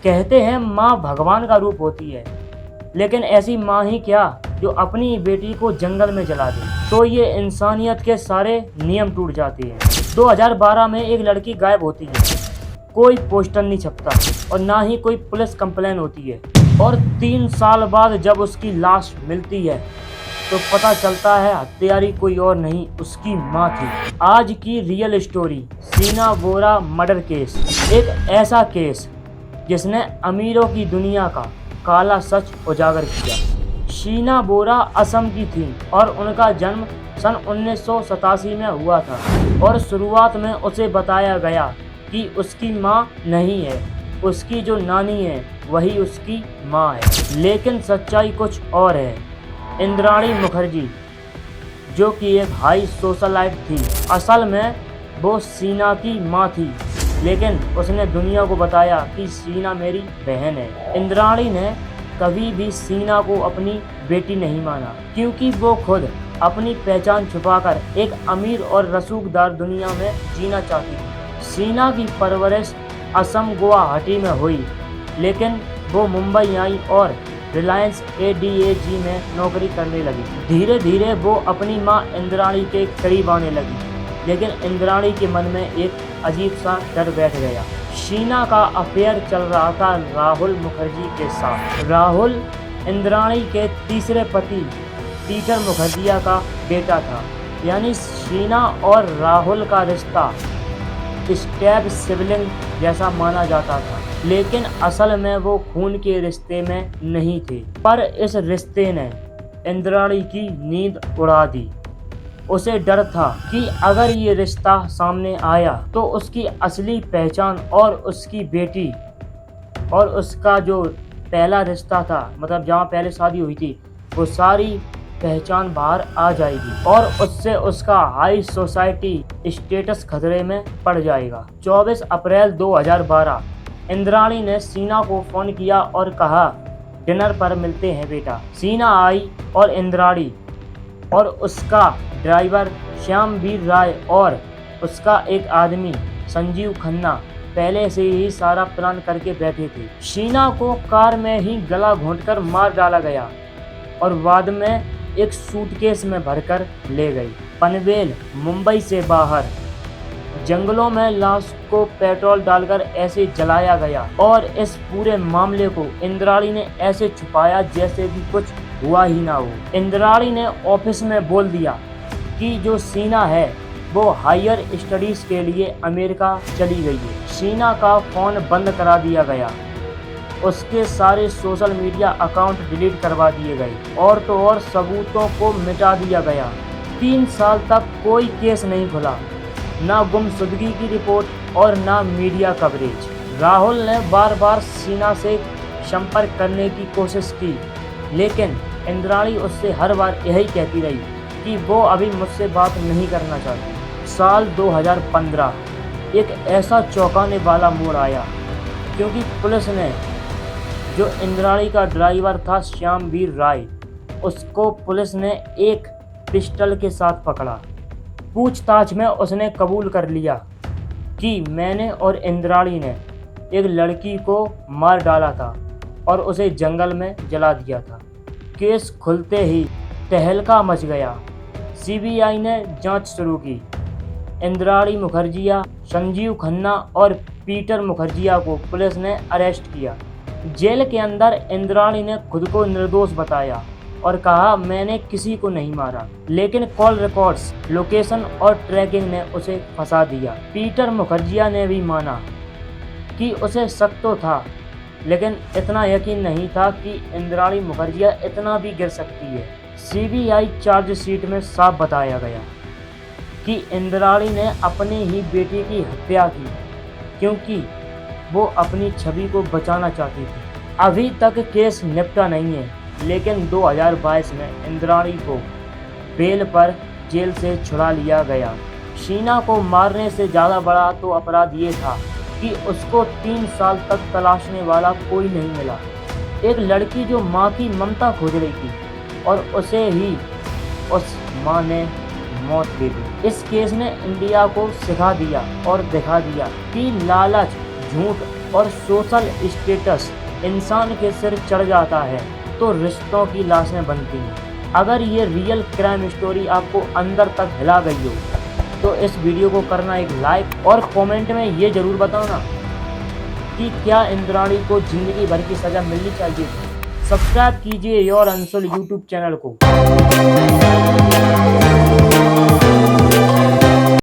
कहते हैं माँ भगवान का रूप होती है, लेकिन ऐसी माँ ही क्या जो अपनी बेटी को जंगल में जला दे। तो ये इंसानियत के सारे नियम टूट जाते हैं। 2012 में एक लड़की गायब होती है, कोई पोस्टर नहीं छपता और ना ही कोई पुलिस कंप्लेन होती है। और 3 साल बाद जब उसकी लाश मिलती है तो पता चलता है हत्यारी कोई और नहीं, उसकी माँ थी। आज की रियल स्टोरी, शीना बोरा मर्डर केस। एक ऐसा केस जिसने अमीरों की दुनिया का काला सच उजागर किया। शीना बोरा असम की थी और उनका जन्म सन 1987 में हुआ था। और शुरुआत में उसे बताया गया कि उसकी माँ नहीं है, उसकी जो नानी है वही उसकी माँ है। लेकिन सच्चाई कुछ और है। इंद्राणी मुखर्जी, जो कि एक हाई सोशलाइट थी, असल में वो शीना की माँ थी, लेकिन उसने दुनिया को बताया कि शीना मेरी बहन है। इंद्राणी ने कभी भी शीना को अपनी बेटी नहीं माना, क्योंकि वो खुद अपनी पहचान छुपाकर एक अमीर और रसूखदार दुनिया में जीना चाहती थी। शीना की परवरिश असम गुवाहाटी में हुई, लेकिन वो मुंबई आई और रिलायंस ADAG में नौकरी करने लगी। धीरे धीरे वो अपनी माँ इंद्राणी के करीब आने लगी, लेकिन इंद्राणी के मन में एक अजीब सा डर बैठ गया। शीना का अफेयर चल रहा था राहुल मुखर्जी के साथ। राहुल इंद्राणी के तीसरे पति पीटर मुखर्जिया का बेटा था, यानी शीना और राहुल का रिश्ता स्टेप सिबलिंग जैसा माना जाता था, लेकिन असल में वो खून के रिश्ते में नहीं थे। पर इस रिश्ते ने इंद्राणी की नींद उड़ा दी। उसे डर था कि अगर ये रिश्ता सामने आया तो उसकी असली पहचान और उसकी बेटी और उसका जो पहला रिश्ता था, मतलब जहाँ पहले शादी हुई थी, वो सारी पहचान बाहर आ जाएगी और उससे उसका हाई सोसाइटी स्टेटस खतरे में पड़ जाएगा। 24 अप्रैल 2012 इंद्राणी ने शीना को फोन किया और कहा, डिनर पर मिलते हैं बेटा। शीना आई और इंद्राणी और उसका ड्राइवर श्यामवीर राय और उसका एक आदमी संजीव खन्ना पहले से ही सारा प्लान करके बैठे थे। शीना को कार में ही गला घोंटकर मार डाला गया और बाद में एक सूटकेस में भरकर ले गई। पनवेल मुंबई से बाहर जंगलों में लाश को पेट्रोल डालकर ऐसे जलाया गया और इस पूरे मामले को इंद्राणी ने ऐसे छुपाया जैसे कि कुछ हुआ ही ना हो। इंद्राणी ने ऑफिस में बोल दिया कि जो शीना है वो हायर स्टडीज के लिए अमेरिका चली गई है। शीना का फोन बंद करा दिया गया, उसके सारे सोशल मीडिया अकाउंट डिलीट करवा दिए गए और तो और सबूतों को मिटा दिया गया। 3 साल तक कोई केस नहीं खुला, ना गुमशुदगी की रिपोर्ट और ना मीडिया कवरेज। राहुल ने बार बार शीना से संपर्क करने की कोशिश की, लेकिन इंद्राणी उससे हर बार यही कहती रही कि वो अभी मुझसे बात नहीं करना चाहती। साल 2015 एक ऐसा चौंकाने वाला मोड़ आया, क्योंकि पुलिस ने जो इंद्राणी का ड्राइवर था श्यामवीर राय, उसको पुलिस ने एक पिस्टल के साथ पकड़ा। पूछताछ में उसने कबूल कर लिया कि मैंने और इंद्राणी ने एक लड़की को मार डाला था और उसे जंगल में जला दिया था। केस खुलते ही तहलका मच गया। CBI ने जांच शुरू की। इंद्राणी मुखर्जिया, संजीव खन्ना और पीटर मुखर्जिया को पुलिस ने अरेस्ट किया। जेल के अंदर इंद्राणी ने खुद को निर्दोष बताया और कहा, मैंने किसी को नहीं मारा, लेकिन कॉल रिकॉर्ड्स, लोकेशन और ट्रैकिंग ने उसे फंसा दिया। पीटर मुखर्जिया ने भी माना कि उसे शक तो था, लेकिन इतना यकीन नहीं था कि इंद्राणी मुखर्जिया इतना भी गिर सकती है। CBI चार्जशीट में साफ बताया गया कि इंद्राणी ने अपनी ही बेटी की हत्या की, क्योंकि वो अपनी छवि को बचाना चाहती थी। अभी तक केस निपटा नहीं है, लेकिन 2022 में इंद्राणी को बेल पर जेल से छुड़ा लिया गया। शीना को मारने से ज़्यादा बड़ा तो अपराध ये था कि उसको 3 साल तक तलाशने वाला कोई नहीं मिला। एक लड़की जो माँ की ममता खोज रही थी और उसे ही उस माँ ने मौत दे दी। इस केस ने इंडिया को सिखा दिया और दिखा दिया कि लालच, झूठ और सोशल स्टेटस इंसान के सिर चढ़ जाता है तो रिश्तों की लाशें बनती हैं। अगर ये रियल क्राइम स्टोरी आपको अंदर तक हिला गई हो तो इस वीडियो को करना एक लाइक और कमेंट में ये ज़रूर बताना कि क्या इंद्राणी को जिंदगी भर की सज़ा मिलनी चाहिए थी। सब्सक्राइब कीजिए योर अनसोल्ड यूट्यूब चैनल को।